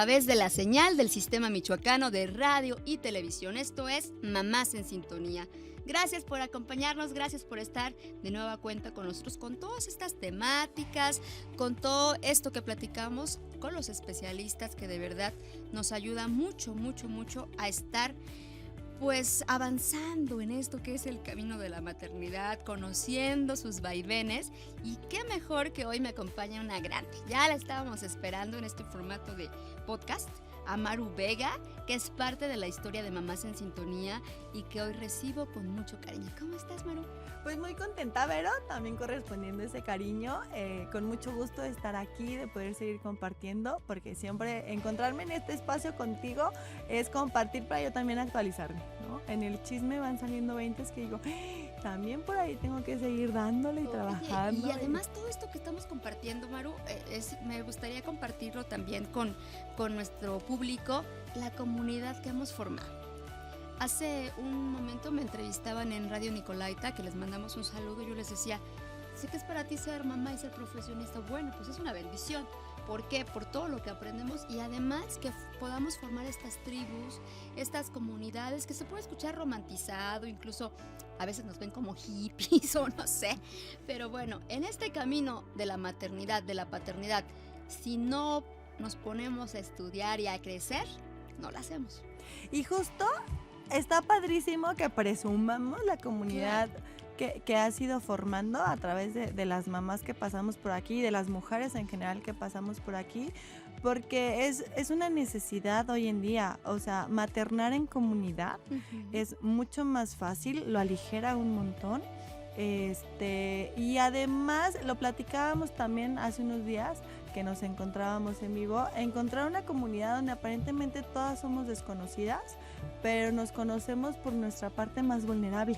través de la señal del Sistema Michoacano de Radio y Televisión. Esto es Mamás en Sintonía. Gracias por acompañarnos, gracias por estar de nueva cuenta con nosotros, con todas estas temáticas, con todo esto que platicamos con los especialistas que de verdad nos ayuda mucho a estar pues avanzando en esto que es el camino de la maternidad, conociendo sus vaivenes, y qué mejor que hoy me acompaña una grande. Ya la estábamos esperando en este formato de podcast, a Maru Vega, que es parte de la historia de Mamás en Sintonía y que hoy recibo con mucho cariño. ¿Cómo estás, Maru? Pues muy contenta, Vero, también correspondiendo ese cariño, con mucho gusto de estar aquí, de poder seguir compartiendo, porque siempre encontrarme en este espacio contigo es compartir para yo también actualizarme, ¿no? En el chisme van saliendo 20 que digo, también por ahí tengo que seguir dándole y trabajando. Y además todo esto que estamos compartiendo, Maru, me gustaría compartirlo también con nuestro público, la comunidad que hemos formado. Hace un momento me entrevistaban en Radio Nicolaita, que les mandamos un saludo, y yo les decía, sé que es para ti ser mamá y ser profesionista. Bueno, pues es una bendición. ¿Por qué? Por todo lo que aprendemos, y además que podamos formar estas tribus, estas comunidades, que se puede escuchar romantizado, incluso a veces nos ven como hippies o no sé. Pero bueno, en este camino de la maternidad, de la paternidad, si no nos ponemos a estudiar y a crecer, no lo hacemos. Y justo está padrísimo que presumamos la comunidad que ha sido formando a través de las mamás que pasamos por aquí, de las mujeres en general que pasamos por aquí, porque es una necesidad hoy en día. O sea, maternar en comunidad es mucho más fácil, lo aligera un montón. Y además lo platicábamos también hace unos días que nos encontrábamos en vivo, encontrar una comunidad donde aparentemente todas somos desconocidas, pero nos conocemos por nuestra parte más vulnerable.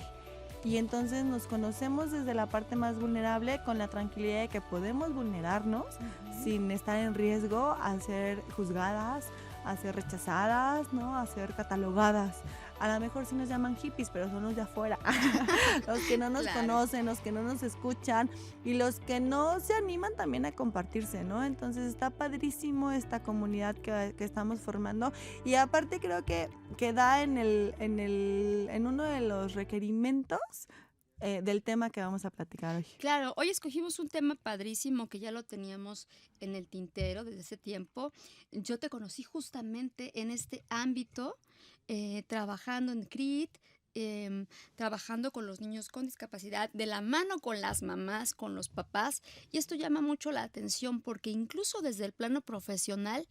Y entonces nos conocemos desde la parte más vulnerable, con la tranquilidad de que podemos vulnerarnos sin estar en riesgo a ser juzgadas, a ser rechazadas, ¿no? A ser catalogadas. A lo mejor sí nos llaman hippies, pero son los de afuera, los que no nos conocen, los que no nos escuchan y los que no se animan también a compartirse, ¿no? Entonces está padrísimo esta comunidad que estamos formando, y aparte creo que da en uno de los requerimientos del tema que vamos a platicar hoy. Claro, hoy escogimos un tema padrísimo que ya lo teníamos en el tintero desde ese tiempo. Yo te conocí justamente en este ámbito, trabajando en CRIT, trabajando con los niños con discapacidad, de la mano con las mamás, con los papás, y esto llama mucho la atención porque incluso desde el plano profesional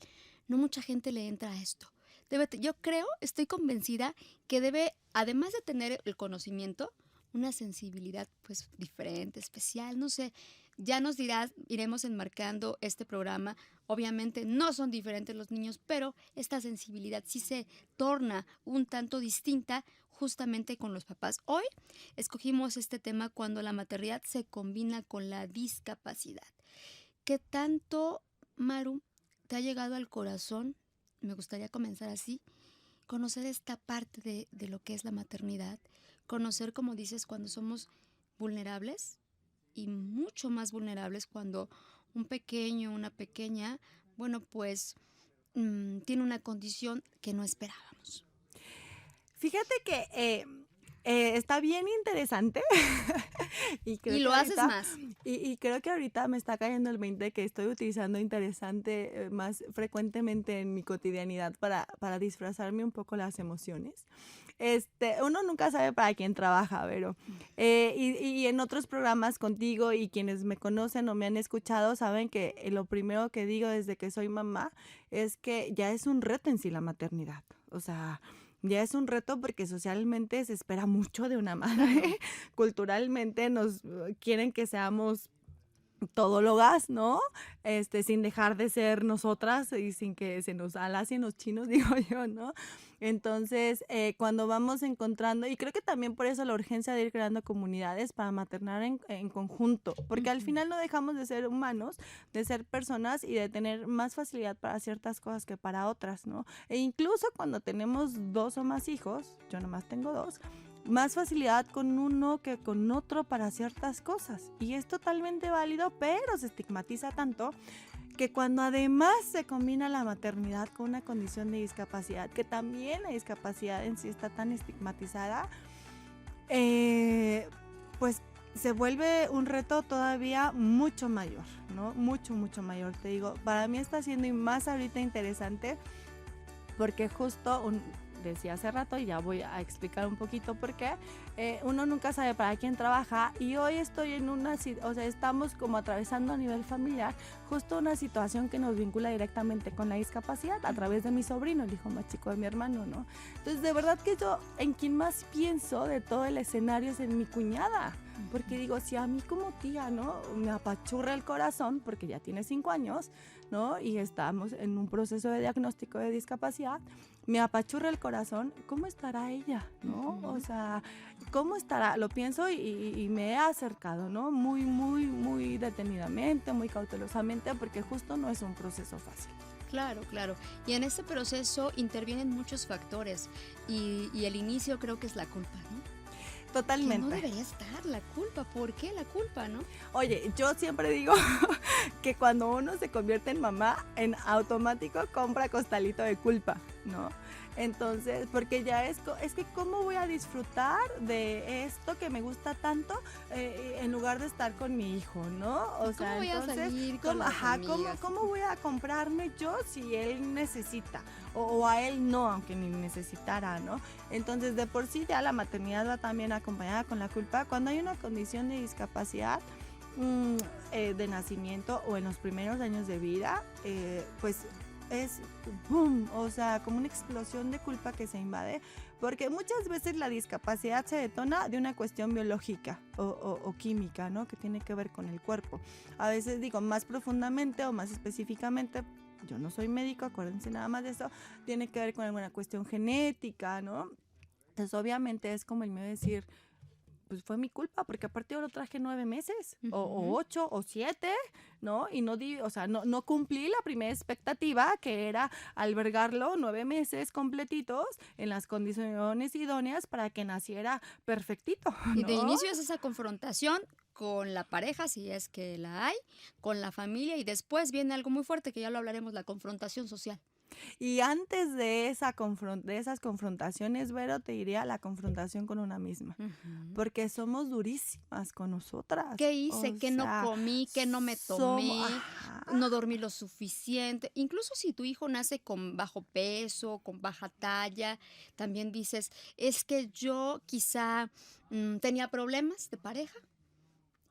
no mucha gente le entra a esto. Yo creo, estoy convencida que debe, además de tener el conocimiento, una sensibilidad pues diferente, especial, no sé, ya nos dirás, iremos enmarcando este programa. Obviamente no son diferentes los niños, pero esta sensibilidad sí se torna un tanto distinta justamente con los papás. Hoy escogimos este tema cuando la maternidad se combina con la discapacidad. ¿Qué tanto, Maru, te ha llegado al corazón? Me gustaría comenzar así. Conocer esta parte de lo que es la maternidad, conocer, como dices, cuando somos vulnerables y mucho más vulnerables cuando un pequeño, una pequeña, bueno, pues tiene una condición que no esperábamos. Fíjate que está bien interesante. Y lo haces más. Y creo que ahorita me está cayendo el 20 que estoy utilizando interesante más frecuentemente en mi cotidianidad para disfrazarme un poco las emociones. Uno nunca sabe para quién trabaja, pero y en otros programas contigo, y quienes me conocen o me han escuchado saben que lo primero que digo desde que soy mamá es que ya es un reto en sí la maternidad. O sea, ya es un reto porque socialmente se espera mucho de una madre. Culturalmente nos quieren que seamos todólogas, ¿no? Sin dejar de ser nosotras y sin que se nos alacen los chinos, digo yo, ¿no? Entonces, cuando vamos encontrando, y creo que también por eso la urgencia de ir creando comunidades para maternar en conjunto, porque al final no dejamos de ser humanos, de ser personas y de tener más facilidad para ciertas cosas que para otras, ¿no? E incluso cuando tenemos 2 o más hijos, yo nomás tengo 2, más facilidad con uno que con otro para ciertas cosas. Y es totalmente válido, pero se estigmatiza tanto que cuando además se combina la maternidad con una condición de discapacidad, que también la discapacidad en sí está tan estigmatizada, pues se vuelve un reto todavía mucho mayor, ¿no? Mucho, mucho mayor, te digo. Para mí está siendo y más ahorita interesante porque justo decía hace rato, y ya voy a explicar un poquito por qué, uno nunca sabe para quién trabaja, y hoy estoy en estamos como atravesando a nivel familiar justo una situación que nos vincula directamente con la discapacidad a través de mi sobrino, el hijo más chico de mi hermano, ¿no? Entonces, de verdad que yo en quien más pienso de todo el escenario es en mi cuñada, porque digo, si a mí como tía, ¿no? Me apachurra el corazón, porque ya tiene 5 años, ¿no? Y estamos en un proceso de diagnóstico de discapacidad, me apachurra el corazón, ¿cómo estará ella, no? O sea, ¿cómo estará? Lo pienso y me he acercado, ¿no? Muy, muy, muy detenidamente, muy cautelosamente, porque justo no es un proceso fácil. Claro, claro. Y en ese proceso intervienen muchos factores y el inicio creo que es la culpa, ¿no? Que no Totalmente. debería estar la culpa. ¿Por qué la culpa, no? Oye, yo siempre digo que cuando uno se convierte en mamá, en automático compra costalito de culpa, ¿no? Entonces, porque ya es que ¿cómo voy a disfrutar de esto que me gusta tanto en lugar de estar con mi hijo, ¿no? O sea, ¿Cómo voy a entonces, salir con las amigas? ¿cómo voy a comprarme yo si él necesita? O a él no, aunque ni necesitara, ¿no? Entonces, de por sí ya la maternidad va también acompañada con la culpa. Cuando hay una condición de discapacidad de nacimiento o en los primeros años de vida, pues es boom, o sea, como una explosión de culpa que se invade, porque muchas veces la discapacidad se detona de una cuestión biológica o química, ¿no? Que tiene que ver con el cuerpo. A veces digo más profundamente o más específicamente, yo no soy médico, acuérdense nada más de eso, tiene que ver con alguna cuestión genética, ¿no? Entonces obviamente es como el mío decir, pues fue mi culpa, porque aparte yo lo traje 9 meses, o 8, o 7, ¿no? Y no cumplí la primera expectativa, que era albergarlo 9 meses completitos en las condiciones idóneas para que naciera perfectito, Y de ¿no? inicio es esa confrontación con la pareja, si es que la hay, con la familia, y después viene algo muy fuerte que ya lo hablaremos, la confrontación social. Y antes de esas confrontaciones, Vero, te diría la confrontación con una misma, Ujú. porque somos durísimas con nosotras, ¿Qué hice? o ¿Qué no sea, comí? ¿Qué no me somos, tomé? ajá. No dormí lo suficiente. Incluso si tu hijo nace con bajo peso, con baja talla, también dices, es que yo quizá tenía problemas de pareja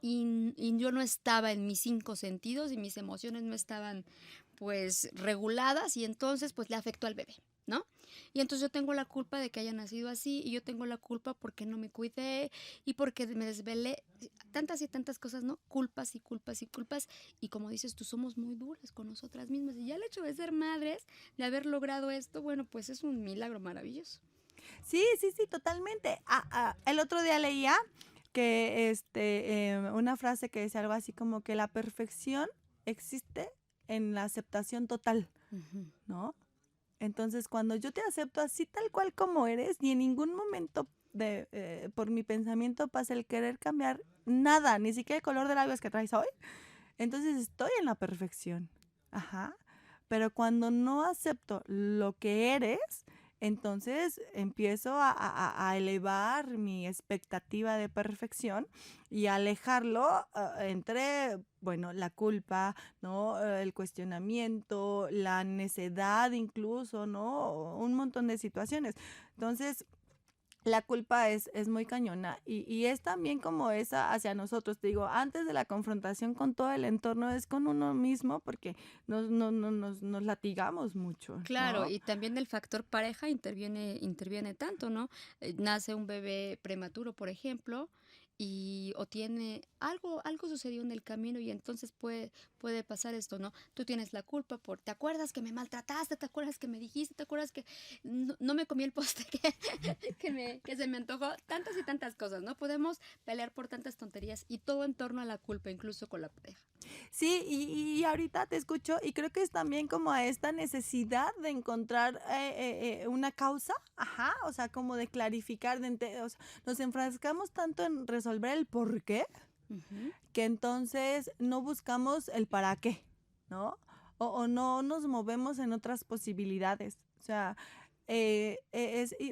y yo no estaba en mis 5 sentidos y mis emociones no estaban pues reguladas y entonces pues le afectó al bebé, ¿no? Y entonces yo tengo la culpa de que haya nacido así y yo tengo la culpa porque no me cuidé y porque me desvelé, tantas y tantas cosas, ¿no? Culpas y culpas y culpas y como dices tú somos muy duras con nosotras mismas y ya el hecho de ser madres, de haber logrado esto, bueno, pues es un milagro maravilloso. Sí, sí, sí, totalmente. El otro día leía que una frase que decía algo así como que la perfección existe en la aceptación total, Ujú. ¿no? Entonces, cuando yo te acepto así tal cual como eres, y en ningún momento por mi pensamiento pasa el querer cambiar nada, ni siquiera el color de labios que traes hoy, entonces estoy en la perfección. Ajá. Pero cuando no acepto lo que eres, entonces empiezo a elevar mi expectativa de perfección y a alejarlo entre, bueno, la culpa, ¿no? El cuestionamiento, la necedad incluso, ¿no? Un montón de situaciones. Entonces, la culpa es muy cañona y es también como esa hacia nosotros, te digo, antes de la confrontación con todo el entorno es con uno mismo porque nos latigamos mucho, Claro, ¿no? y también el factor pareja interviene tanto, ¿no? Nace un bebé prematuro, por ejemplo, y o tiene algo sucedió en el camino y entonces puede pasar esto, ¿no? Tú tienes la culpa ¿te acuerdas que me maltrataste? ¿Te acuerdas que me dijiste? ¿Te acuerdas que no me comí el postre que se me antojó? Tantas y tantas cosas, ¿no? Podemos pelear por tantas tonterías y todo en torno a la culpa, incluso con la pareja. Sí, y ahorita te escucho y creo que es también como a esta necesidad de encontrar una causa, ajá, o sea, como de clarificar, o sea, nos enfrascamos tanto en resolver el por qué, Ujú. que entonces no buscamos el para qué, ¿no? o no nos movemos en otras posibilidades. O sea,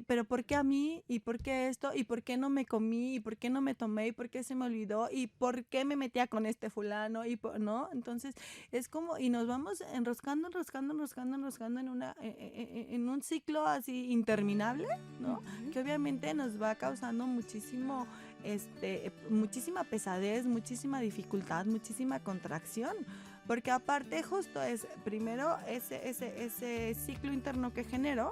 pero ¿por qué a mí? ¿Y por qué esto? ¿Y por qué no me comí? ¿Y por qué no me tomé? ¿Y por qué se me olvidó? ¿Y por qué me metía con este fulano? ¿No? Entonces es como, y nos vamos enroscando, enroscando, enroscando, enroscando en un ciclo así interminable, ¿no? Ujú. Que obviamente nos va causando muchísimo, muchísima pesadez, muchísima dificultad, muchísima contracción. Porque aparte justo es primero ese ciclo interno que genero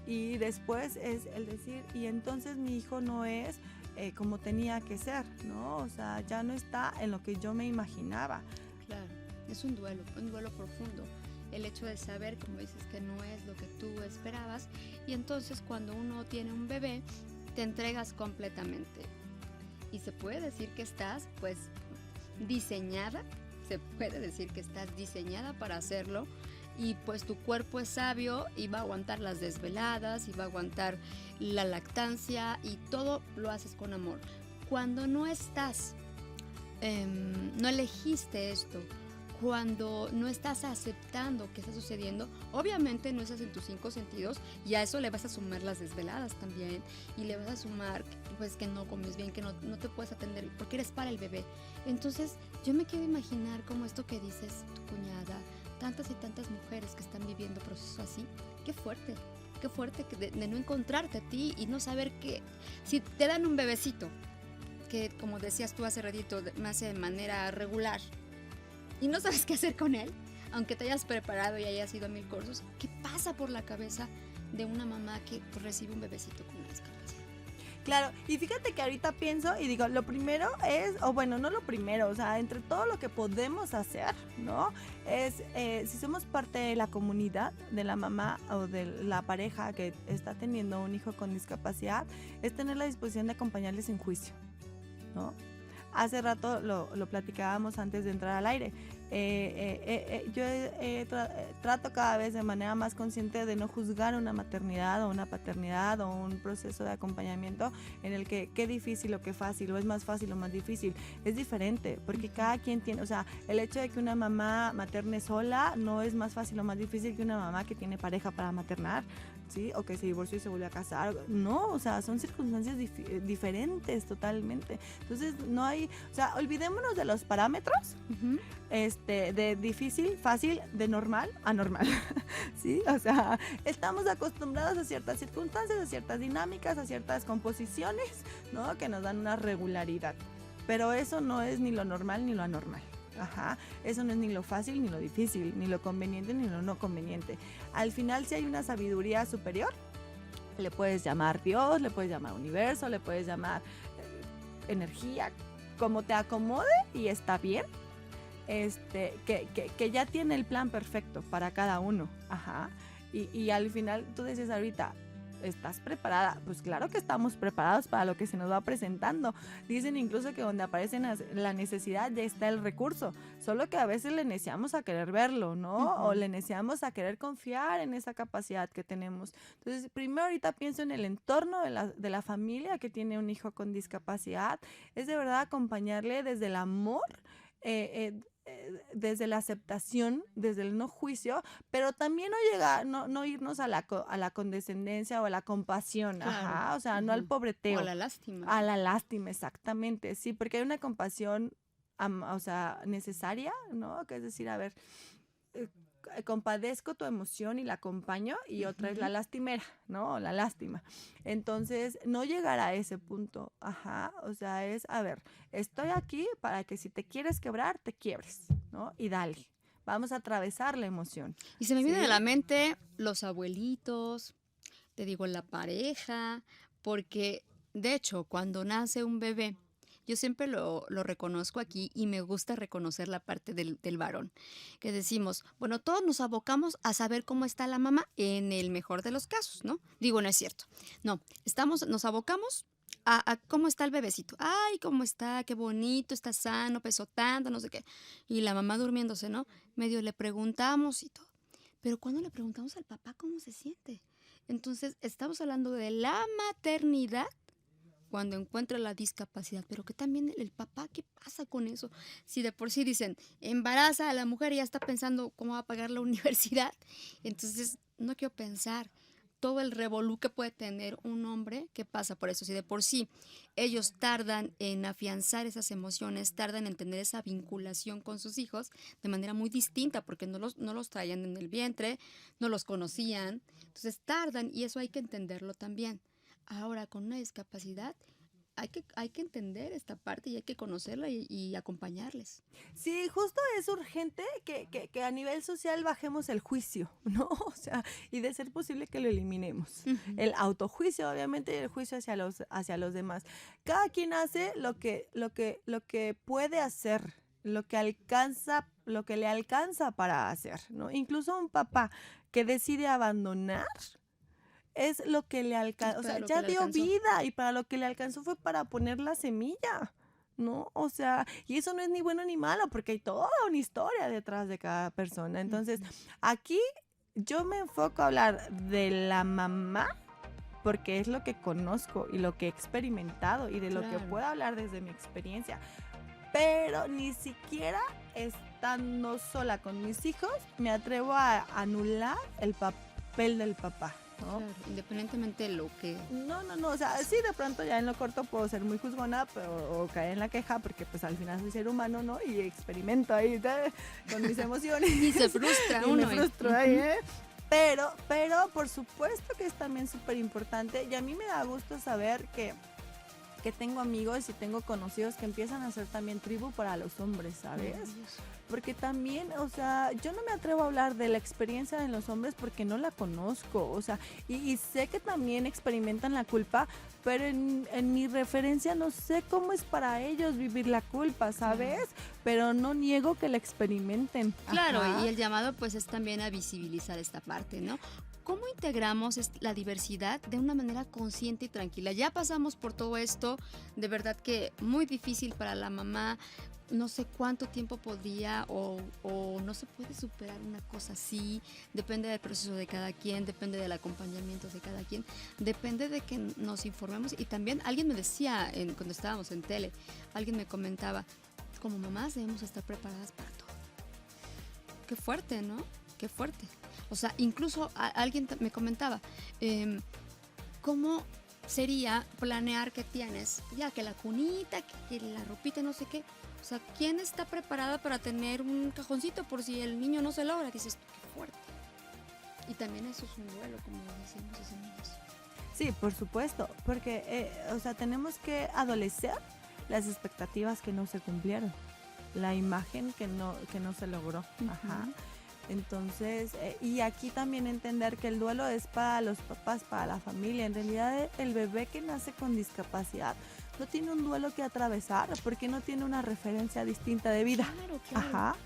y después es el decir, y entonces mi hijo no es como tenía que ser, ¿no? O sea, ya no está en lo que yo me imaginaba. Claro, es un duelo profundo. El hecho de saber, como dices, que no es lo que tú esperabas. Y entonces cuando uno tiene un bebé, te entregas completamente. Y se puede decir que estás, pues, diseñada, se puede decir que estás diseñada para hacerlo. Y pues tu cuerpo es sabio y va a aguantar las desveladas y va a aguantar la lactancia y todo lo haces con amor. Cuando no estás, no elegiste esto, cuando no estás aceptando que está sucediendo, obviamente no estás en tus 5 sentidos y a eso le vas a sumar las desveladas también y le vas a sumar pues que no comes bien, que no te puedes atender porque eres para el bebé. Entonces yo me quiero imaginar como esto que dices tu cuñada, tantas y tantas mujeres que están viviendo procesos así, qué fuerte de no encontrarte a ti y no saber que si te dan un bebecito, que como decías tú hace ratito, nace de manera regular, y no sabes qué hacer con él, aunque te hayas preparado y hayas ido a 1000 cursos, ¿qué pasa por la cabeza de una mamá que recibe un bebecito con una discapacidad? Claro, y fíjate que ahorita pienso y digo, lo primero es, o bueno, no lo primero, o sea, entre todo lo que podemos hacer, ¿no? Es, si somos parte de la comunidad, de la mamá o de la pareja que está teniendo un hijo con discapacidad, es tener la disposición de acompañarles sin juicio, ¿no? Hace rato lo platicábamos antes de entrar al aire. Yo trato cada vez de manera más consciente de no juzgar una maternidad o una paternidad o un proceso de acompañamiento en el que qué difícil o qué fácil, o es más fácil o más difícil. Es diferente, porque cada quien tiene, o sea, el hecho de que una mamá materne sola no es más fácil o más difícil que una mamá que tiene pareja para maternar, ¿sí? O que se divorció y se volvió a casar. No, o sea, son circunstancias diferentes totalmente. Entonces, no hay, o sea, olvidémonos de los parámetros, Uh-huh. de difícil, fácil, de normal a normal, ¿sí? O sea, estamos acostumbrados a ciertas circunstancias, a ciertas dinámicas, a ciertas composiciones, ¿no? Que nos dan una regularidad. Pero eso no es ni lo normal ni lo anormal. Ajá, eso no es ni lo fácil ni lo difícil, ni lo conveniente ni lo no conveniente. Al final, si hay una sabiduría superior, le puedes llamar Dios, le puedes llamar universo, le puedes llamar energía, como te acomode y está bien. Que ya tiene el plan perfecto para cada uno. Ajá. Y al final tú dices ahorita, ¿estás preparada? Pues claro que estamos preparados para lo que se nos va presentando. Dicen incluso que donde aparece la necesidad ya está el recurso, solo que a veces le neciamos a querer verlo, ¿no? O Uh-huh. le neciamos a querer confiar en esa capacidad que tenemos. Entonces, primero ahorita pienso en el entorno de la familia que tiene un hijo con discapacidad. Es de verdad acompañarle desde el amor, desde la aceptación, desde el no juicio, pero también no llegar, no irnos a a la condescendencia o a la compasión, Claro. ajá, o sea, no al Uh-huh. O a pobreteo, la lástima. a la lástima, exactamente, sí, porque hay una compasión, o sea, necesaria, ¿no? Que es decir, a ver, eh, compadezco tu emoción y la acompaño, y otra es la Uh-huh. lastimera, ¿no? La lástima. Entonces, no llegar a ese punto, ajá, o sea, es, a ver, estoy aquí para que si te quieres quebrar, te quiebres, ¿no? Y dale, vamos a atravesar la emoción, Y se me viene a ¿sí? la mente los abuelitos, te digo, la pareja, porque de hecho, cuando nace un bebé, yo siempre lo reconozco aquí y me gusta reconocer la parte del varón, que decimos, bueno, todos nos abocamos a saber cómo está la mamá en el mejor de los casos, ¿no? Digo, no es cierto. No, nos abocamos a cómo está el bebecito. Ay, cómo está, qué bonito, está sano, pesó tanto, no sé qué. Y la mamá durmiéndose, ¿no? Medio le preguntamos y todo. Pero cuando le preguntamos al papá cómo se siente, entonces estamos hablando de la maternidad cuando encuentra la discapacidad, pero que también el papá, ¿qué pasa con eso? Si de por sí dicen, embaraza a la mujer y ya está pensando cómo va a pagar la universidad, entonces no quiero pensar todo el revolú que puede tener un hombre que pasa por eso. Si de por sí ellos tardan en afianzar esas emociones, tardan en tener esa vinculación con sus hijos de manera muy distinta, porque no los traían en el vientre, no los conocían, entonces tardan y eso hay que entenderlo también. Ahora, con una discapacidad, hay que entender esta parte y hay que conocerla y acompañarles. Sí, justo es urgente que a nivel social bajemos el juicio, ¿no? O sea, y de ser posible que lo eliminemos. Ujú. El autojuicio, obviamente, y el juicio hacia los demás. Cada quien hace lo que puede hacer, lo que le alcanza para hacer, ¿no? Incluso un papá que decide abandonar es lo que le Es alcanzó, o para sea, lo que ya le dio alcanzó. vida y para lo que le alcanzó fue para poner la semilla, ¿no? O sea, y eso no es ni bueno ni malo porque hay toda una historia detrás de cada persona. Entonces, Ujú. aquí yo me enfoco a hablar de la mamá porque es lo que conozco y lo que he experimentado y de lo que Claro. puedo hablar desde mi experiencia, pero ni siquiera estando sola con mis hijos me atrevo a anular el papel del papá, ¿no? Claro, independientemente de lo que... No, o sea, sí de pronto ya en lo corto puedo ser muy juzgona o caer en la queja porque pues al final soy ser humano, ¿no? Y experimento ahí con mis emociones Y se frustra y me uno. frustro ahí, ¿eh? Pero por supuesto que es también súper importante y a mí me da gusto saber que tengo amigos y tengo conocidos que empiezan a hacer también tribu para los hombres, ¿sabes? Maravilloso. Porque también, o sea, yo no me atrevo a hablar de la experiencia de los hombres porque no la conozco, o sea, y sé que también experimentan la culpa, pero en mi referencia no sé cómo es para ellos vivir la culpa, ¿sabes? Pero no niego que la experimenten. Claro, Ajá. y el llamado pues es también a visibilizar esta parte, ¿no? ¿Cómo integramos la diversidad de una manera consciente y tranquila? Ya pasamos por todo esto, de verdad que muy difícil para la mamá, no sé cuánto tiempo podría o no se puede superar una cosa así, depende del proceso de cada quien, depende del acompañamiento de cada quien, depende de que nos informemos y también alguien me decía cuando estábamos en tele, alguien me comentaba, como mamás debemos estar preparadas para todo. Qué fuerte, ¿no? Qué fuerte. O sea, incluso alguien me comentaba, ¿cómo sería planear que tienes? Ya que la cunita, que la ropita, no sé qué. O sea, ¿quién está preparada para tener un cajoncito por si el niño no se logra? Dices, qué fuerte. Y también eso es un duelo, como decimos hace niños. Sí, por supuesto, porque, o sea, tenemos que adolecer las expectativas que no se cumplieron, la imagen que no se logró. Ajá. Entonces, y aquí también entender que el duelo es para los papás, para la familia. En realidad, el bebé que nace con discapacidad no tiene un duelo que atravesar porque no tiene una referencia distinta de vida. Claro, claro. Ajá.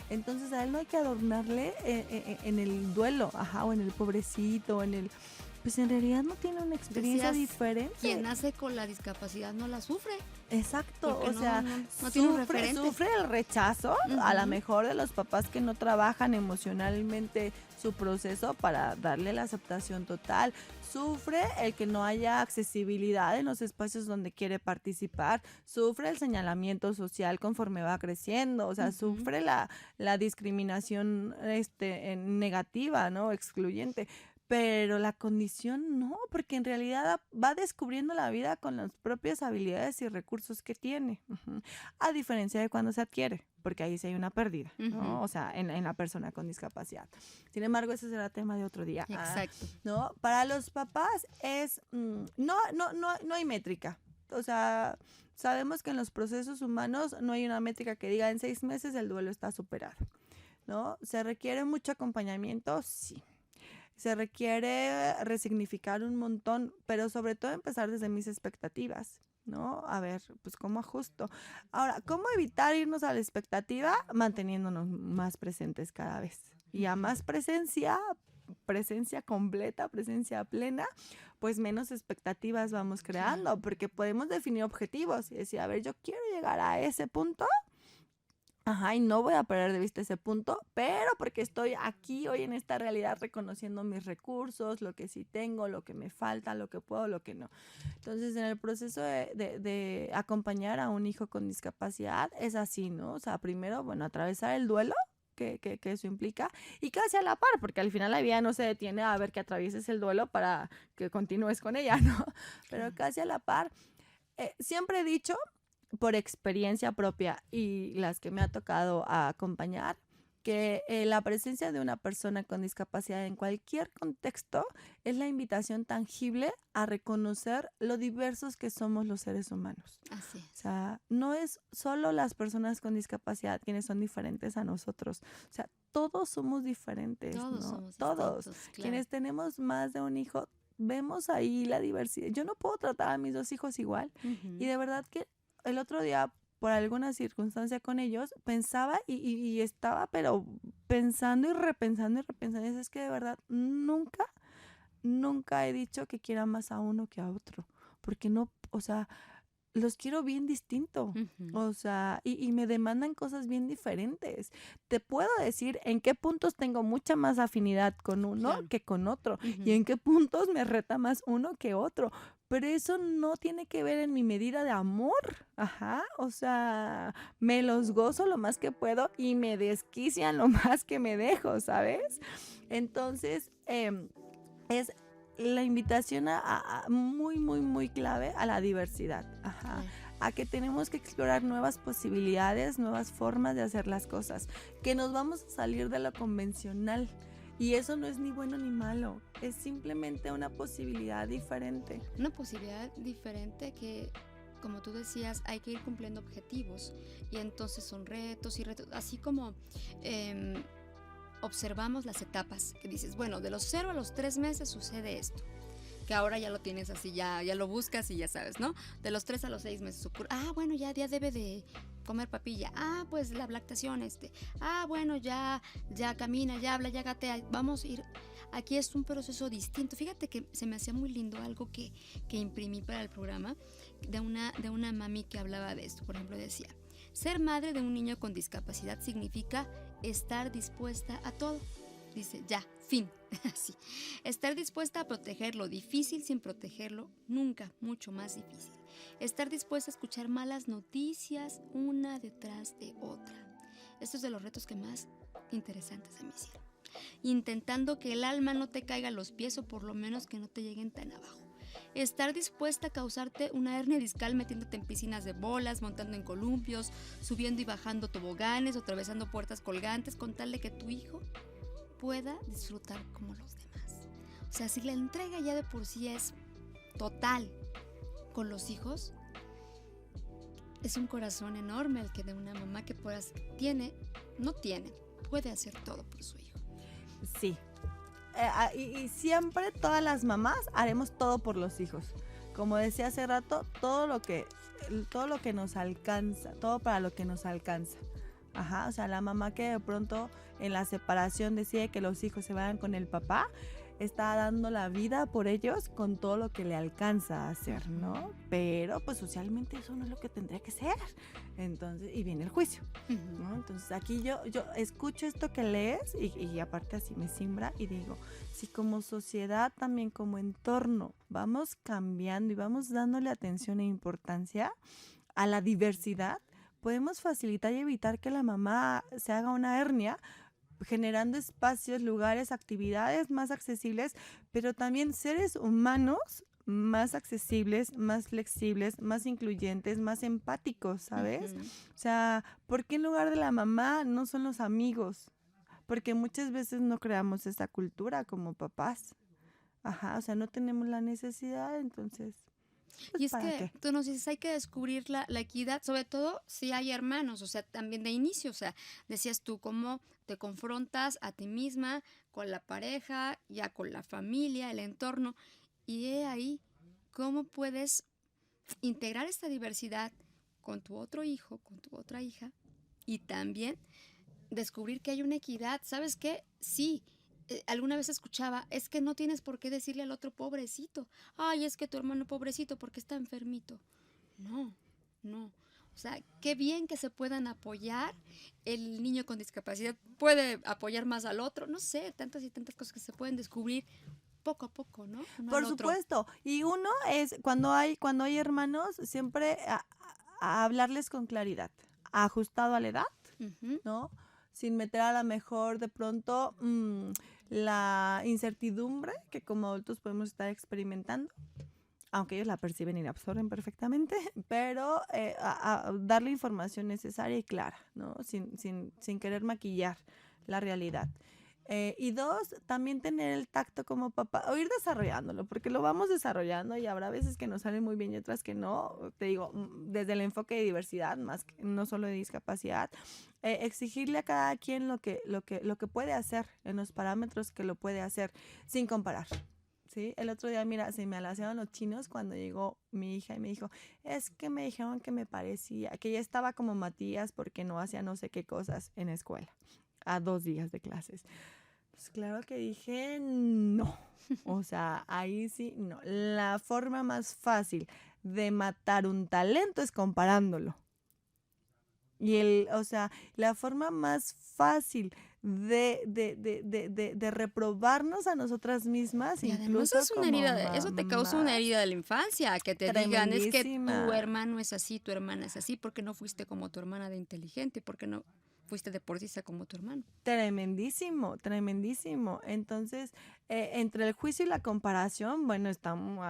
Entonces, a él no hay que adornarle en el duelo, ajá, o en el pobrecito, o en el... Pues en realidad no tiene una experiencia Decías, diferente. quien nace con la discapacidad no la sufre. Exacto, Porque o sea, no tiene un referente. sufre el rechazo, a lo Ujú. mejor de los papás que no trabajan emocionalmente su proceso para darle la aceptación total. Sufre el que no haya accesibilidad en los espacios donde quiere participar. Sufre el señalamiento social conforme va creciendo. O sea, Ujú. sufre la discriminación negativa, ¿no? Excluyente. Pero la condición no, porque en realidad va descubriendo la vida con las propias habilidades y recursos que tiene. Ujú. A diferencia de cuando se adquiere, porque ahí sí hay una pérdida, ¿no? Ujú. O sea, en la persona con discapacidad. Sin embargo, ese será tema de otro día. Exacto. ¿No? Para los papás es, no hay métrica. O sea, sabemos que en los procesos humanos no hay una métrica que diga en 6 meses el duelo está superado, ¿no? ¿Se requiere mucho acompañamiento? Sí. Se requiere resignificar un montón, pero sobre todo empezar desde mis expectativas, ¿no? A ver, pues cómo ajusto. Ahora, ¿cómo evitar irnos a la expectativa? Manteniéndonos más presentes cada vez. Y a más presencia completa, presencia plena, pues menos expectativas vamos creando, porque podemos definir objetivos y decir, a ver, yo quiero llegar a ese punto Ajá, y no voy a perder de vista ese punto, pero porque estoy aquí hoy en esta realidad reconociendo mis recursos, lo que sí tengo, lo que me falta, lo que puedo, lo que no. Entonces, en el proceso de acompañar a un hijo con discapacidad es así, ¿no? O sea, primero, bueno, atravesar el duelo que eso implica y casi a la par, porque al final la vida no se detiene a ver que atravieses el duelo para que continúes con ella, ¿no? Pero Claro. casi a la par. Siempre he dicho por experiencia propia y las que me ha tocado acompañar, que la presencia de una persona con discapacidad en cualquier contexto es la invitación tangible a reconocer lo diversos que somos los seres humanos. Así O es. sea, no es solo las personas con discapacidad quienes son diferentes a nosotros. O sea, todos somos diferentes, Todos ¿no? somos Todos. distintos, claro. Quienes tenemos más de un hijo, vemos ahí la diversidad. Yo no puedo tratar a mis dos hijos igual. Y Ujú. de verdad que el otro día, por alguna circunstancia con ellos, pensaba y estaba, pero pensando y repensando y repensando. Y es que de verdad nunca he dicho que quiera más a uno que a otro. Porque no, o sea, los quiero bien distinto. Ujú. O sea, y me demandan cosas bien diferentes. Te puedo decir en qué puntos tengo mucha más afinidad con uno Claro. que con otro, y Ujú. en qué puntos me reta más uno que otro. Pero eso no tiene que ver en mi medida de amor. Ajá. O sea, me los gozo lo más que puedo y me desquician lo más que me dejo, ¿sabes? Entonces, es la invitación muy, muy, muy clave a la diversidad, ajá, Claro. a que tenemos que explorar nuevas posibilidades, nuevas formas de hacer las cosas, que nos vamos a salir de lo convencional. Y eso no es ni bueno ni malo, es simplemente una posibilidad diferente. Una posibilidad diferente que, como tú decías, hay que ir cumpliendo objetivos. Y entonces son retos y retos. Así como em, observamos las etapas, que dices, bueno, de los 0 a los 3 meses sucede esto. Que ahora ya lo tienes así, ya lo buscas y ya sabes, ¿no? De los 3 a los 6 meses ocurre, bueno, ya debe de comer papilla, pues la lactación, bueno, ya camina, ya habla, ya gatea, vamos a ir, aquí es un proceso distinto. Fíjate que se me hacía muy lindo algo que imprimí para el programa de una mami que hablaba de esto. Por ejemplo, decía, ser madre de un niño con discapacidad significa estar dispuesta a todo. Dice, ya, fin, así. Estar dispuesta a proteger lo difícil sin protegerlo nunca, mucho más difícil. Estar dispuesta a escuchar malas noticias una detrás de otra. Esto es de los retos que más interesantes se me hicieron. Intentando que el alma no te caiga a los pies o por lo menos que no te lleguen tan abajo. Estar dispuesta a causarte una hernia discal metiéndote en piscinas de bolas, montando en columpios, subiendo y bajando toboganes o atravesando puertas colgantes con tal de que tu hijo pueda disfrutar como los demás. O sea, si la entrega ya de por sí es total con los hijos, es un corazón enorme el que de una mamá que puede hacer todo por su hijo. Sí. Y siempre todas las mamás haremos todo por los hijos. Como decía hace rato, todo lo que nos alcanza, todo para lo que nos alcanza. Ajá, o sea, la mamá que de pronto en la separación decide que los hijos se vayan con el papá, está dando la vida por ellos con todo lo que le alcanza a hacer, ¿no? Pero pues socialmente eso no es lo que tendría que ser. Entonces, y viene el juicio, ¿no? Entonces aquí yo escucho esto que lees y aparte así me simbra y digo, si como sociedad también como entorno vamos cambiando y vamos dándole atención e importancia a la diversidad, podemos facilitar y evitar que la mamá se haga una hernia, generando espacios, lugares, actividades más accesibles, pero también seres humanos más accesibles, más flexibles, más incluyentes, más empáticos, ¿sabes? O sea, ¿por qué en lugar de la mamá no son los amigos? Porque muchas veces no creamos esa cultura como papás. Ajá, o sea, no tenemos la necesidad, entonces, pues Y es ¿para que qué? tú nos dices, hay que descubrir la equidad, sobre todo si hay hermanos, o sea, también de inicio, o sea, decías tú cómo te confrontas a ti misma con la pareja, ya con la familia, el entorno, y he ahí cómo puedes integrar esta diversidad con tu otro hijo, con tu otra hija, y también descubrir que hay una equidad. ¿Sabes qué? Sí. Alguna vez escuchaba, es que no tienes por qué decirle al otro pobrecito. Ay, es que tu hermano pobrecito porque está enfermito. No, no. O sea, qué bien que se puedan apoyar. El niño con discapacidad puede apoyar más al otro. No sé, tantas y tantas cosas que se pueden descubrir poco a poco, ¿no? Uno al Por otro. supuesto. Y uno es, cuando hay hermanos, siempre a hablarles con claridad, ajustado a la edad, Ujú. ¿no? Sin meter a lo mejor de pronto la incertidumbre que como adultos podemos estar experimentando, aunque ellos la perciben y la absorben perfectamente, pero a darle información necesaria y clara, ¿no? Sin querer maquillar la realidad. Y dos, también tener el tacto como papá, o ir desarrollándolo, porque lo vamos desarrollando y habrá veces que nos salen muy bien y otras que no. Te digo, desde el enfoque de diversidad, más que no solo de discapacidad, exigirle a cada quien lo que puede hacer en los parámetros que lo puede hacer, sin comparar. ¿Sí? El otro día, mira, se me alacearon los chinos cuando llegó mi hija y me dijo, es que me dijeron que me parecía, que ya estaba como Matías porque no hacía no sé qué cosas en escuela, a 2 días de clases. Pues claro que dije, no. O sea, ahí sí, no. La forma más fácil de matar un talento es comparándolo. O sea, la forma más fácil de reprobarnos a nosotras mismas, Y además incluso es una como herida, eso te causa una mamás, herida de la infancia, que te digan, es que tu tremendísima, hermano es así, tu hermana es así, porque no fuiste como tu hermana de inteligente, porque no fuiste deportista como tu hermano. tremendísimo, tremendísimo. Entonces, entre el juicio y la comparación, bueno,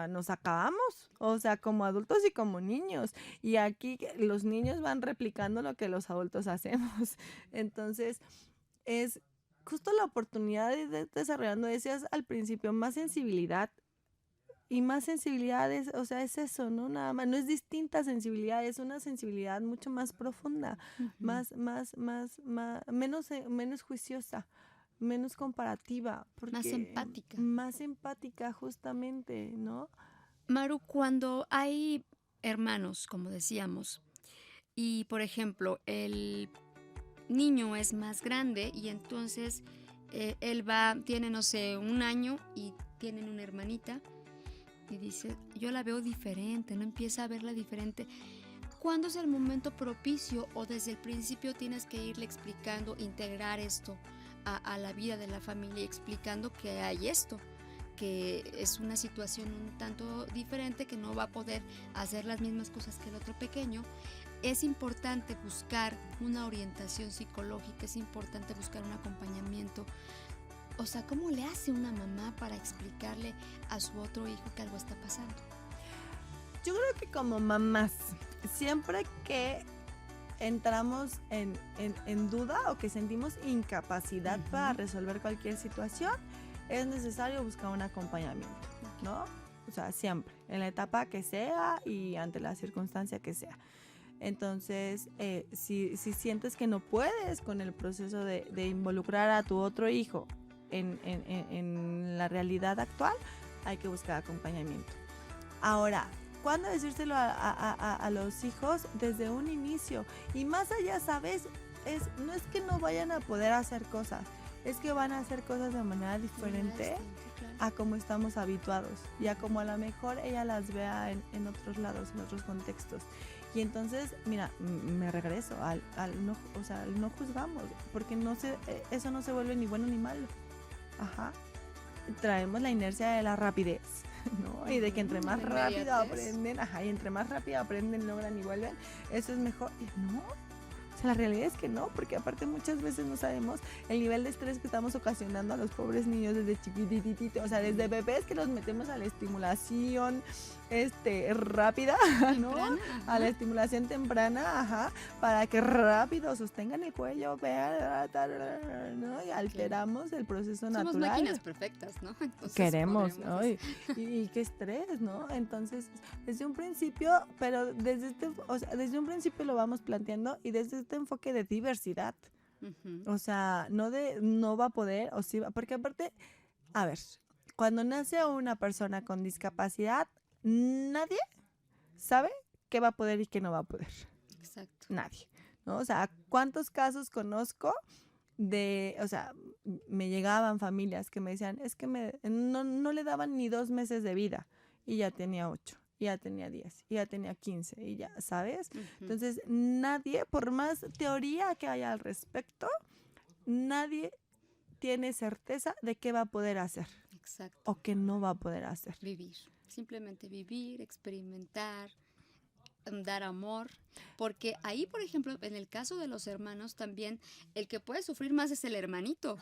nos acabamos, o sea, como adultos y como niños. Y aquí los niños van replicando lo que los adultos hacemos. Entonces, es justo la oportunidad de ir desarrollando, decías al principio, más sensibilidad. Y más sensibilidad es, o sea, es eso, ¿no? Nada más, no es distinta sensibilidad, es una sensibilidad mucho más profunda, Ujú. menos juiciosa, menos comparativa, Más porque empática. más empática justamente, ¿no? Maru, cuando hay hermanos, como decíamos, y por ejemplo, el niño es más grande y entonces tiene, no sé, 1 año y tienen una hermanita y dice, yo la veo diferente, no empieza a verla diferente. ¿Cuándo es el momento propicio o desde el principio tienes que irle explicando, integrar esto a la vida de la familia, explicando que hay esto, que es una situación un tanto diferente, que no va a poder hacer las mismas cosas que el otro pequeño? Es importante buscar una orientación psicológica, es importante buscar un acompañamiento. O sea, ¿cómo le hace una mamá para explicarle a su otro hijo que algo está pasando? Yo creo que como mamás, siempre que entramos en duda o que sentimos incapacidad para Ujú. resolver cualquier situación, es necesario buscar un acompañamiento, ¿no? O sea, siempre, en la etapa que sea y ante la circunstancia que sea. Entonces, si sientes que no puedes con el proceso de involucrar a tu otro hijo en la realidad actual, hay que buscar acompañamiento. Ahora, ¿cuándo decírselo a los hijos? Desde un inicio. Y más allá, ¿sabes? No es que no vayan a poder hacer cosas, es que van a hacer cosas de manera diferente a como estamos habituados y a como a lo mejor ella las vea en otros lados, en otros contextos. Y entonces, mira, me regreso no, o sea, no juzgamos, porque eso no se vuelve ni bueno ni malo. Ajá. Traemos la inercia de la rapidez, ¿no? Y de que entre más La rápido inmediatez. aprenden, ajá, y entre más rápido aprenden, logran y vuelven, eso es mejor. Y no, o sea, la realidad es que no, porque aparte muchas veces no sabemos el nivel de estrés que estamos ocasionando a los pobres niños desde chiquitititos, o sea, desde bebés que los metemos a la estimulación rápida, ¿no? Temprana, A la ajá. estimulación temprana, ajá, para que rápido sostengan el cuello, vean, ¿no? Y Claro. alteramos el proceso Somos natural. máquinas perfectas, ¿no? Entonces Queremos, podríamos ¿no? decir. Y qué estrés, ¿no? Entonces, desde un principio, pero o sea, desde un principio lo vamos planteando y desde este enfoque de diversidad. Ujú. O sea, no de no va a poder o sí va, porque aparte, a ver, cuando nace una persona con discapacidad, nadie sabe qué va a poder y qué no va a poder. Exacto. Nadie, ¿no? O sea, ¿cuántos casos conozco o sea, me llegaban familias que me decían, es que no le daban ni 2 meses de vida y ya tenía 8. y ya tenía 10, y ya tenía 15, y ya, ¿sabes? Ujú. Entonces, nadie, por más teoría que haya al respecto, nadie tiene certeza de qué va a poder hacer Exacto. o qué no va a poder hacer. Vivir. Simplemente vivir, experimentar, dar amor. Porque ahí, por ejemplo, en el caso de los hermanos también, el que puede sufrir más es el hermanito,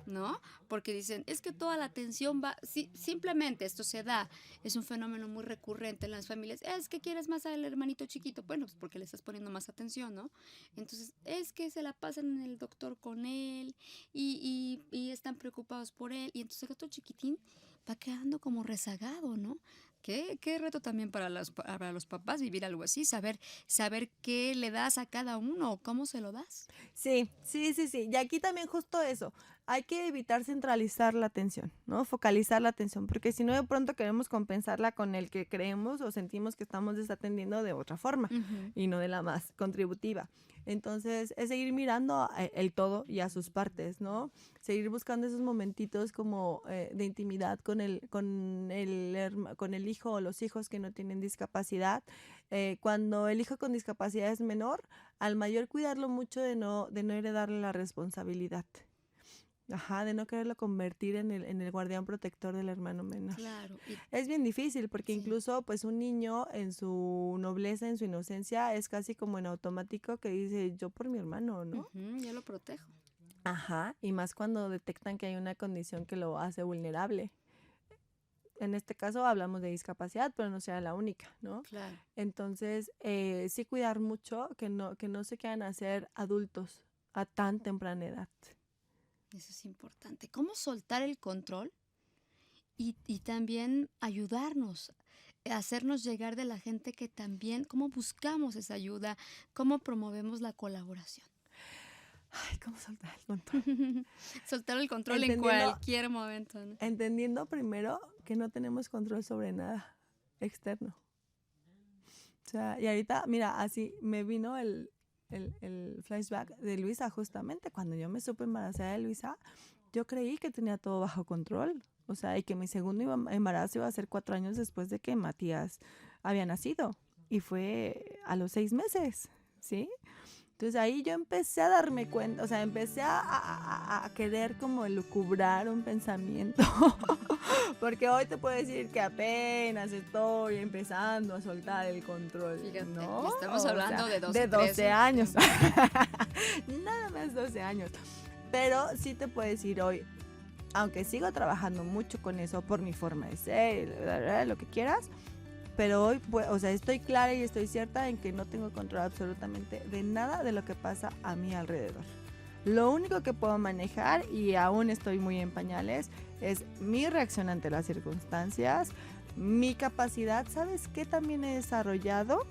¿no? Porque dicen, es que toda la atención va, simplemente esto se da, es un fenómeno muy recurrente en las familias, es que quieres más al hermanito chiquito, bueno, pues porque le estás poniendo más atención, ¿no? Entonces, es que se la pasan en el doctor con él y están preocupados por él, y entonces el otro chiquitín va quedando como rezagado, ¿no? Qué reto también para los papás vivir algo así, saber qué le das a cada uno, cómo se lo das. Sí. Y aquí también justo eso. Hay que evitar centralizar la atención, ¿no? Focalizar la atención, porque si no de pronto queremos compensarla con el que creemos o sentimos que estamos desatendiendo de otra forma Ujú. y no de la más contributiva. Entonces, es seguir mirando el todo y a sus partes, ¿no? Seguir buscando esos momentitos como de intimidad con el hijo o los hijos que no tienen discapacidad. Cuando el hijo con discapacidad es menor, al mayor cuidarlo mucho de no heredarle la responsabilidad. Ajá, de no quererlo convertir en el guardián protector del hermano menor. Claro, Es bien difícil porque sí. incluso pues un niño en su nobleza, en su inocencia, es casi como en automático que dice yo por mi hermano, ¿no? Ujú, yo lo protejo. Ajá, y más cuando detectan que hay una condición que lo hace vulnerable. En este caso hablamos de discapacidad, pero no sea la única, ¿no? Claro. Entonces, sí cuidar mucho que no se quieran hacer adultos a tan temprana edad. Eso es importante. ¿Cómo soltar el control y también ayudarnos, hacernos llegar de la gente que también, cómo buscamos esa ayuda, cómo promovemos la colaboración? Ay, ¿cómo soltar el control? Soltar el control en Entendiendo, cualquier momento, ¿no? entendiendo primero que no tenemos control sobre nada externo. O sea, y ahorita, mira, así me vino el flashback de Luisa justamente. Cuando yo me supe embarazada de Luisa, yo creí que tenía todo bajo control. O sea, y que mi segundo embarazo iba a ser 4 años después de que Matías había nacido. Y fue a los 6 meses, ¿sí? Entonces ahí yo empecé a darme cuenta, o sea, empecé a querer como lucubrar un pensamiento, porque hoy te puedo decir que apenas estoy empezando a soltar el control, Fíjate, ¿no? y estamos O hablando sea, de 12, de 12 13. años, nada más 12 años, pero sí te puedo decir hoy, aunque sigo trabajando mucho con eso por mi forma de ser, lo que quieras, pero hoy, pues, o sea, estoy clara y estoy cierta en que no tengo control absolutamente de nada de lo que pasa a mi alrededor. Lo único que puedo manejar, y aún estoy muy en pañales, es mi reacción ante las circunstancias, mi capacidad. ¿Sabes qué también he desarrollado?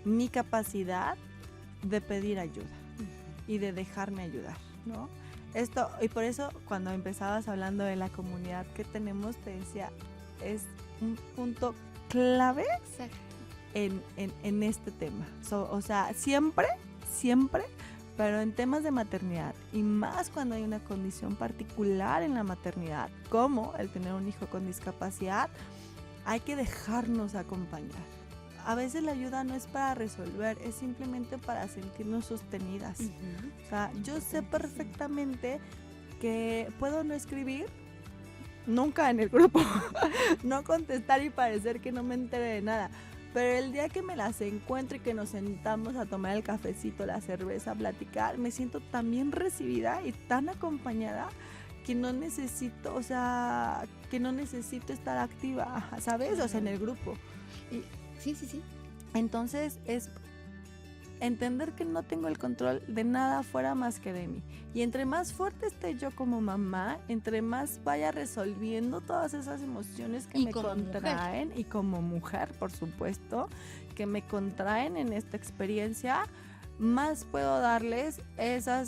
Mi capacidad de pedir ayuda y de dejarme ayudar, ¿no? Esto, y por eso cuando empezabas hablando de la comunidad que tenemos, te decía, es un punto clave Exacto. en este tema. O sea, siempre, pero en temas de maternidad, y más cuando hay una condición particular en la maternidad, como el tener un hijo con discapacidad, hay que dejarnos acompañar. A veces la ayuda no es para resolver, es simplemente para sentirnos sostenidas. Ujú. O sea, yo sé perfectamente que puedo no escribir nunca en el grupo, no contestar y parecer que no me entere de nada, pero el día que me las encuentro y que nos sentamos a tomar el cafecito, la cerveza, a platicar, me siento tan bien recibida y tan acompañada que no necesito, o sea, que no necesito estar activa, ¿sabes? O sea, en el grupo. Y Sí. entonces es entender que no tengo el control de nada fuera más que de mí. Y entre más fuerte esté yo como mamá, entre más vaya resolviendo todas esas emociones que Y me como contraen, y como mujer, por supuesto, que me contraen en esta experiencia, más puedo darles esa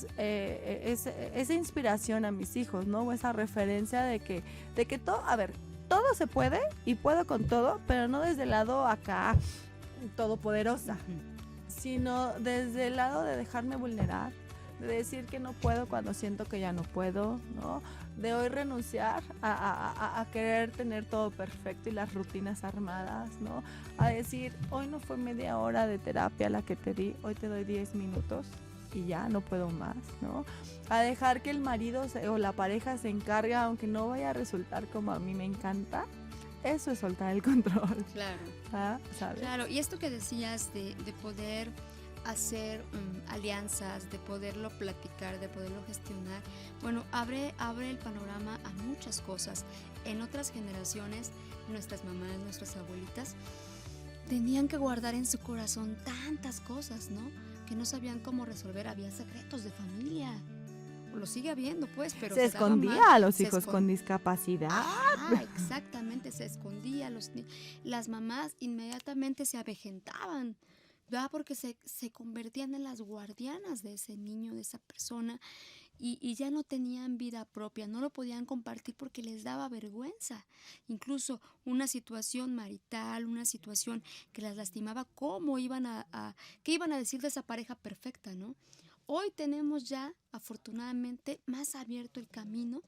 inspiración a mis hijos, ¿no? O esa referencia de que todo, a ver, todo se puede y puedo con todo, pero no desde el lado acá todopoderosa, Ujú. sino desde el lado de dejarme vulnerar, de decir que no puedo cuando siento que ya no puedo, ¿no? De hoy renunciar a querer tener todo perfecto y las rutinas armadas, ¿no? A decir, hoy no fue media hora de terapia la que te di, hoy te doy 10 minutos y ya no puedo más, ¿no? A dejar que el marido o la pareja se encargue, aunque no vaya a resultar como a mí me encanta. Eso es soltar el control. Claro. ¿Sabes? Claro, y esto que decías de poder hacer alianzas, de poderlo platicar, de poderlo gestionar, bueno, abre el panorama a muchas cosas. En otras generaciones, nuestras mamás, nuestras abuelitas, tenían que guardar en su corazón tantas cosas, ¿no? Que no sabían cómo resolver, había secretos de familia. Lo sigue habiendo, pues, pero se escondía a los hijos con discapacidad. Exactamente, se escondía. Las mamás inmediatamente se avejentaban, ¿verdad? Porque se convertían en las guardianas de ese niño, de esa persona, y ya no tenían vida propia, no lo podían compartir porque les daba vergüenza. Incluso una situación marital, una situación que las lastimaba, ¿qué iban a decir de esa pareja perfecta, no? Hoy tenemos ya, afortunadamente, más abierto el camino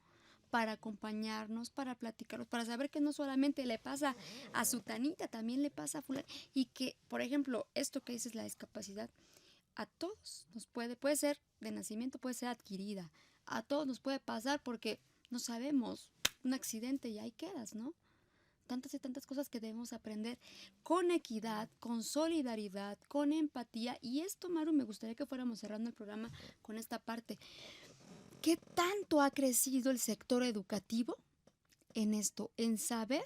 para acompañarnos, para platicarnos, para saber que no solamente le pasa a sutanita, también le pasa a fulano. Y que, por ejemplo, esto que dices, la discapacidad, a todos nos puede ser de nacimiento, puede ser adquirida. A todos nos puede pasar porque no sabemos, un accidente y ahí quedas, ¿no? Tantas y tantas cosas que debemos aprender con equidad, con solidaridad, con empatía. Y esto, Maru, me gustaría que fuéramos cerrando el programa con esta parte. ¿Qué tanto ha crecido el sector educativo en esto? En saber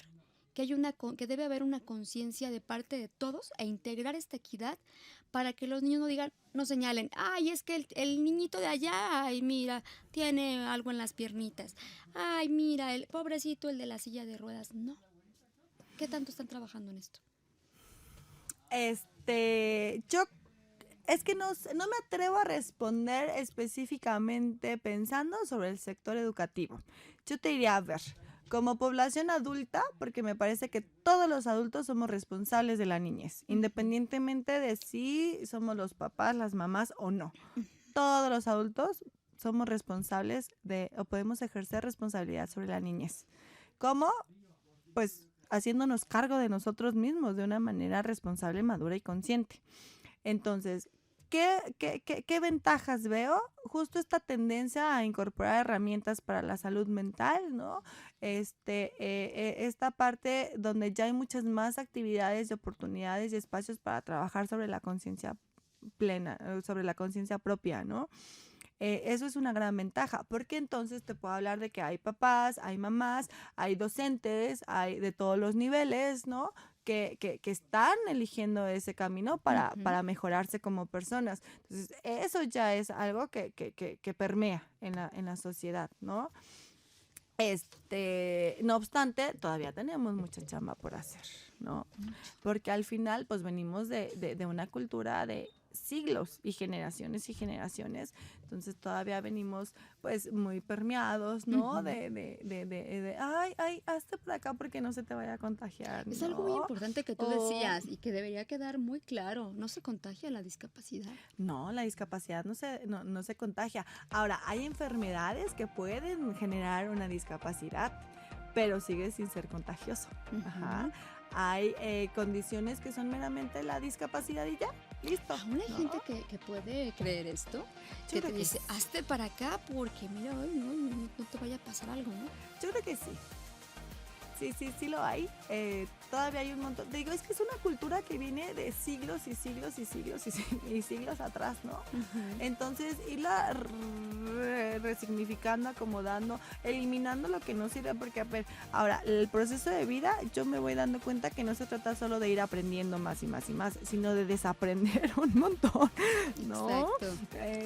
que debe haber una conciencia de parte de todos e integrar esta equidad para que los niños no digan, no señalen, ay, es que el niñito de allá, ay, mira, tiene algo en las piernitas. Ay, mira, el pobrecito, el de la silla de ruedas. No. ¿Qué tanto están trabajando en esto? Yo es que no me atrevo a responder específicamente pensando sobre el sector educativo. Yo te diría, a ver, como población adulta, porque me parece que todos los adultos somos responsables de la niñez, independientemente de si somos los papás, las mamás o no. Todos los adultos somos responsables o podemos ejercer responsabilidad sobre la niñez. ¿Cómo? Pues haciéndonos cargo de nosotros mismos de una manera responsable, madura y consciente. Entonces, ¿qué ventajas veo? Justo esta tendencia a incorporar herramientas para la salud mental, ¿no? Esta parte donde ya hay muchas más actividades y oportunidades y espacios para trabajar sobre la conciencia plena, sobre la conciencia propia, ¿no? Eso es una gran ventaja, porque entonces te puedo hablar de que hay papás, hay mamás, hay docentes, hay de todos los niveles, ¿no? Que están eligiendo ese camino para mejorarse como personas. Entonces, eso ya es algo que permea en la sociedad, ¿no? No obstante, todavía tenemos mucha chamba por hacer, ¿no? Porque al final, pues venimos de una cultura de siglos y generaciones, entonces todavía venimos pues muy permeados, ¿no? Ay, hazte por acá porque no se te vaya a contagiar, Es ¿no? algo muy importante que tú decías y que debería quedar muy claro, no se contagia la discapacidad. No, la discapacidad no se contagia. Ahora, hay enfermedades que pueden generar una discapacidad, pero sigue sin ser contagioso. Ajá. Hay condiciones que son meramente la discapacidad y ya, listo. Aún hay gente que puede creer esto, que te dice, hazte para acá porque mira, no te vaya a pasar algo, ¿no? Yo creo que sí. Sí lo hay. Todavía hay un montón. Te digo, es que es una cultura que viene de siglos y siglos y siglos y siglos atrás, ¿no? Entonces, irla resignificando, acomodando, eliminando lo que no sirve, porque, a ver, ahora, el proceso de vida, yo me voy dando cuenta que no se trata solo de ir aprendiendo más y más y más, sino de desaprender un montón, ¿no? Exacto.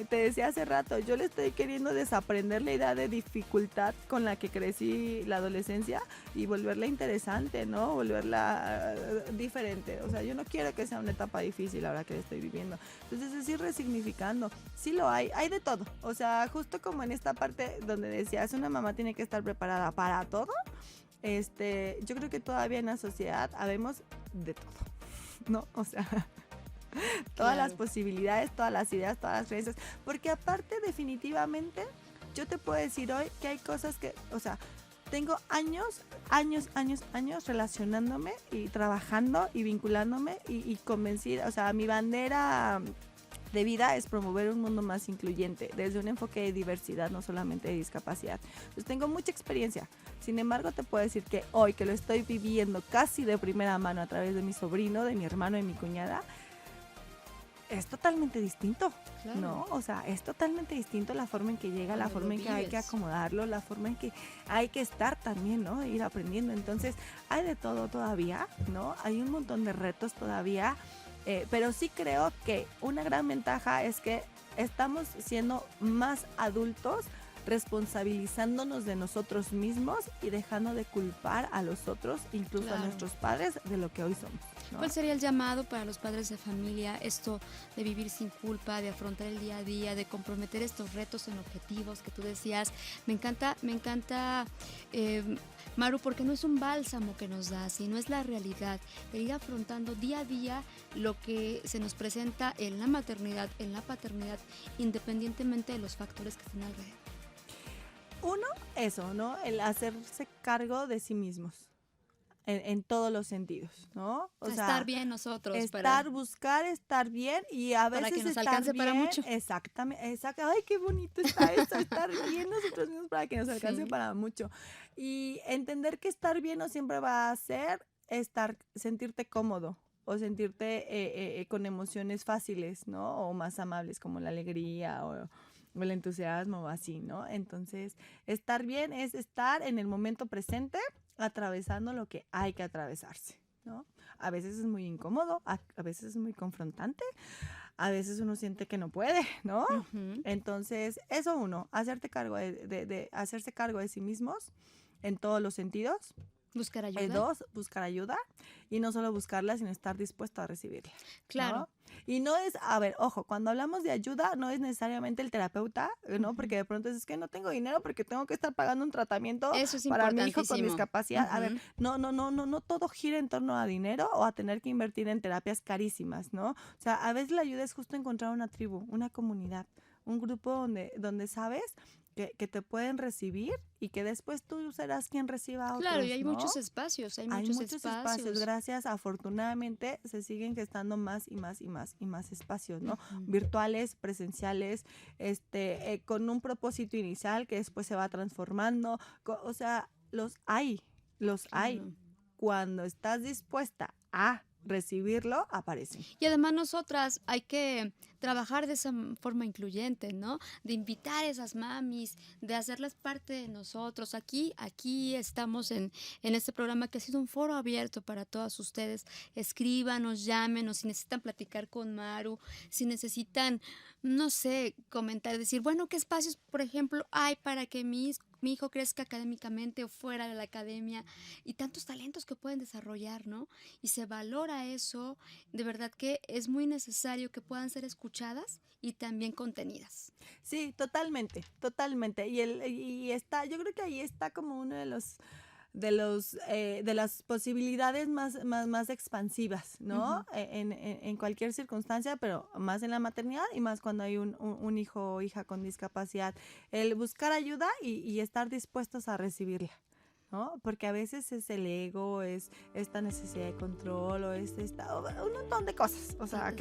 Te decía hace rato, yo le estoy queriendo desaprender la idea de dificultad con la que crecí la adolescencia y volverla interesante, ¿no? Volverla diferente. O sea, yo no quiero que sea una etapa difícil ahora que la estoy viviendo. Entonces, es ir resignificando. Sí lo hay de todo. O sea, justo como en esta parte donde decías, una mamá tiene que estar preparada para todo. Yo creo que todavía en la sociedad habemos de todo, ¿no? O sea, todas las Claro. posibilidades, todas las ideas, todas las creencias, porque aparte definitivamente yo te puedo decir hoy que hay cosas que, o sea, tengo años relacionándome y trabajando y vinculándome y convencida, o sea, mi bandera de vida es promover un mundo más incluyente, desde un enfoque de diversidad, no solamente de discapacidad. Pues tengo mucha experiencia. Sin embargo, te puedo decir que hoy que lo estoy viviendo casi de primera mano a través de mi sobrino, de mi hermano y mi cuñada, es totalmente distinto, Claro. ¿no? O sea, es totalmente distinto la forma en que llega, la Cuando forma lo en que hay que vives. acomodarlo, la forma en que hay que estar también, ¿no? Ir aprendiendo. Entonces, hay de todo todavía, ¿no? Hay un montón de retos todavía, pero sí creo que una gran ventaja es que estamos siendo más adultos, responsabilizándonos de nosotros mismos y dejando de culpar a los otros, incluso a Claro. nuestros padres, de lo que hoy somos, ¿no? ¿Cuál sería el llamado para los padres de familia? Esto de vivir sin culpa, de afrontar el día a día, de comprometer estos retos en objetivos que tú decías. Me encanta, Maru, porque no es un bálsamo que nos da, sino es la realidad. El ir afrontando día a día lo que se nos presenta en la maternidad, en la paternidad, independientemente de los factores que estén alrededor. Uno, eso, ¿no? El hacerse cargo de sí mismos en todos los sentidos, ¿no? O sea, Estar bien nosotros buscar estar bien y a para veces que nos estar alcance bien, para mucho. exactamente, ay, qué bonito está eso, estar bien nosotros mismos para que nos alcance Sí. para mucho. Y entender que estar bien no siempre va a ser sentirte cómodo o sentirte con emociones fáciles, ¿no? O más amables como la alegría o el entusiasmo o así, ¿no? Entonces, estar bien es estar en el momento presente atravesando lo que hay que atravesarse, ¿no? A veces es muy incómodo, a veces es muy confrontante, a veces uno siente que no puede, ¿no? Ujú. Entonces, eso uno, hacerse cargo de sí mismos en todos los sentidos. Buscar ayuda. Dos, buscar ayuda y no solo buscarla, sino estar dispuesto a recibirla, Claro. ¿no? Y no es, a ver, ojo, cuando hablamos de ayuda no es necesariamente el terapeuta, ¿no? Ujú. Porque de pronto es que no tengo dinero porque tengo que estar pagando un tratamiento Eso es para mi hijo con importantísimo. discapacidad. A ver, Ujú. no todo gira en torno a dinero o a tener que invertir en terapias carísimas, ¿no? O sea, a veces la ayuda es justo encontrar una tribu, una comunidad, un grupo donde sabes que te pueden recibir y que después tú serás quien reciba a Claro, y otros, hay ¿no? muchos espacios, hay Hay muchos muchos espacios, espacios. gracias, afortunadamente se siguen gestando más y más y más y más espacios, ¿no? Ujú. Virtuales, presenciales, con un propósito inicial que después se va transformando, o sea, los hay. Claro. Cuando estás dispuesta a recibirlo, aparecen. Y además nosotras hay que trabajar de esa forma incluyente, ¿no? De invitar a esas mamis, de hacerlas parte de nosotros. Aquí estamos en este programa que ha sido un foro abierto para todas ustedes. Escríbanos, llámenos, si necesitan platicar con Maru, si necesitan, no sé, comentar, decir, bueno, ¿qué espacios, por ejemplo, hay para que mi hijo crezca académicamente o fuera de la academia? Y tantos talentos que pueden desarrollar, ¿no? Y se valora eso. De verdad que es muy necesario que puedan ser escuchadas y también contenidas. Sí, totalmente, totalmente. Y está, yo creo que ahí está como uno de las posibilidades más expansivas, ¿no? Ujú. En cualquier circunstancia, pero más en la maternidad y más cuando hay un hijo o hija con discapacidad. El buscar ayuda y estar dispuestos a recibirla, ¿no? Porque a veces es el ego, es esta necesidad de control o un montón de cosas, o sea,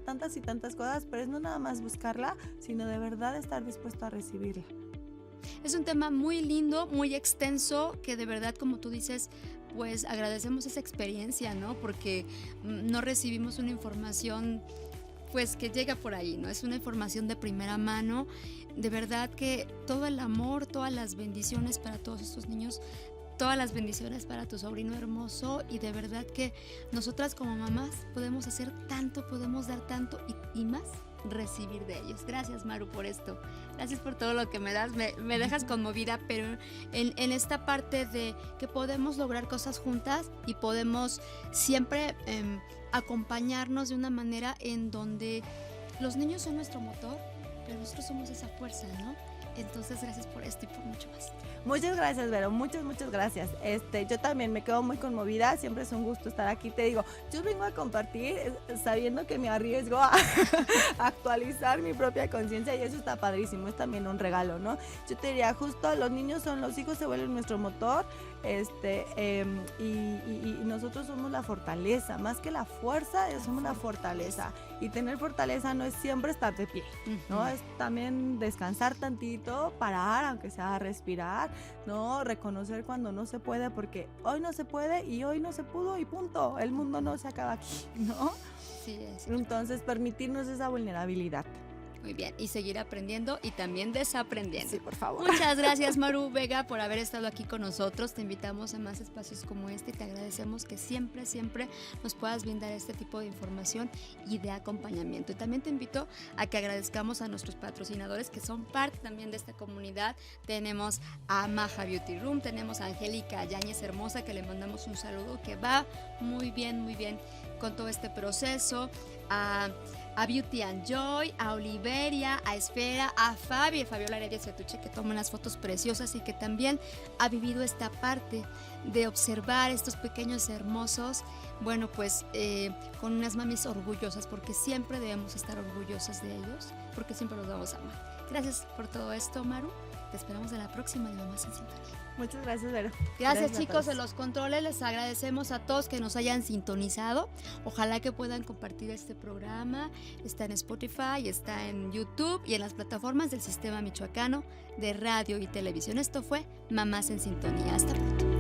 tantas y tantas cosas, pero es no nada más buscarla, sino de verdad estar dispuesto a recibirla. Es un tema muy lindo, muy extenso, que de verdad, como tú dices, pues agradecemos esa experiencia, ¿no? Porque no recibimos una información pues que llega por ahí, ¿no? Es una información de primera mano. De verdad que todo el amor, todas las bendiciones para todos estos niños, todas las bendiciones para tu sobrino hermoso, y de verdad que nosotras como mamás podemos hacer tanto, podemos dar tanto y más recibir de ellos. Gracias, Maru, por esto. Gracias por todo lo que me das. Me dejas conmovida, pero en esta parte de que podemos lograr cosas juntas y podemos siempre acompañarnos de una manera en donde los niños son nuestro motor, pero nosotros somos esa fuerza, ¿no? Entonces, gracias por esto y por mucho más. Muchas gracias, Vero, muchas gracias. Yo también me quedo muy conmovida, siempre es un gusto estar aquí. Te digo, yo vengo a compartir sabiendo que me arriesgo a actualizar mi propia conciencia y eso está padrísimo, es también un regalo, ¿no? Yo te diría, justo los hijos se vuelven nuestro motor, y nosotros somos la fortaleza, más que la fuerza, somos la fortaleza. Y tener fortaleza no es siempre estar de pie, ¿no? Es también descansar tantito, parar, aunque sea respirar, ¿no? Reconocer cuando no se puede, porque hoy no se puede y hoy no se pudo y punto. El mundo no se acaba aquí, ¿no? Sí, es. Entonces, permitirnos esa vulnerabilidad. Muy bien, y seguir aprendiendo y también desaprendiendo. Sí, por favor. Muchas gracias, Maru Vega, por haber estado aquí con nosotros. Te invitamos a más espacios como este y te agradecemos que siempre nos puedas brindar este tipo de información y de acompañamiento. Y también te invito a que agradezcamos a nuestros patrocinadores que son parte también de esta comunidad. Tenemos a Maja Beauty Room, tenemos a Angélica Yáñez Hermosa, que le mandamos un saludo, que va muy bien con todo este proceso. A Beauty and Joy, a Oliveria, a Esfera, a Fabiola Heredia Cetuche, que toman las fotos preciosas y que también ha vivido esta parte de observar estos pequeños hermosos, bueno, pues con unas mamis orgullosas, porque siempre debemos estar orgullosas de ellos, porque siempre los vamos a amar. Gracias por todo esto, Maru. Te esperamos en la próxima de Mamás en Sintonía. Muchas gracias, Vero. Gracias, chicos de los controles. Les agradecemos a todos que nos hayan sintonizado. Ojalá que puedan compartir este programa. Está en Spotify, está en YouTube y en las plataformas del Sistema Michoacano de Radio y Televisión. Esto fue Mamás en Sintonía. Hasta pronto.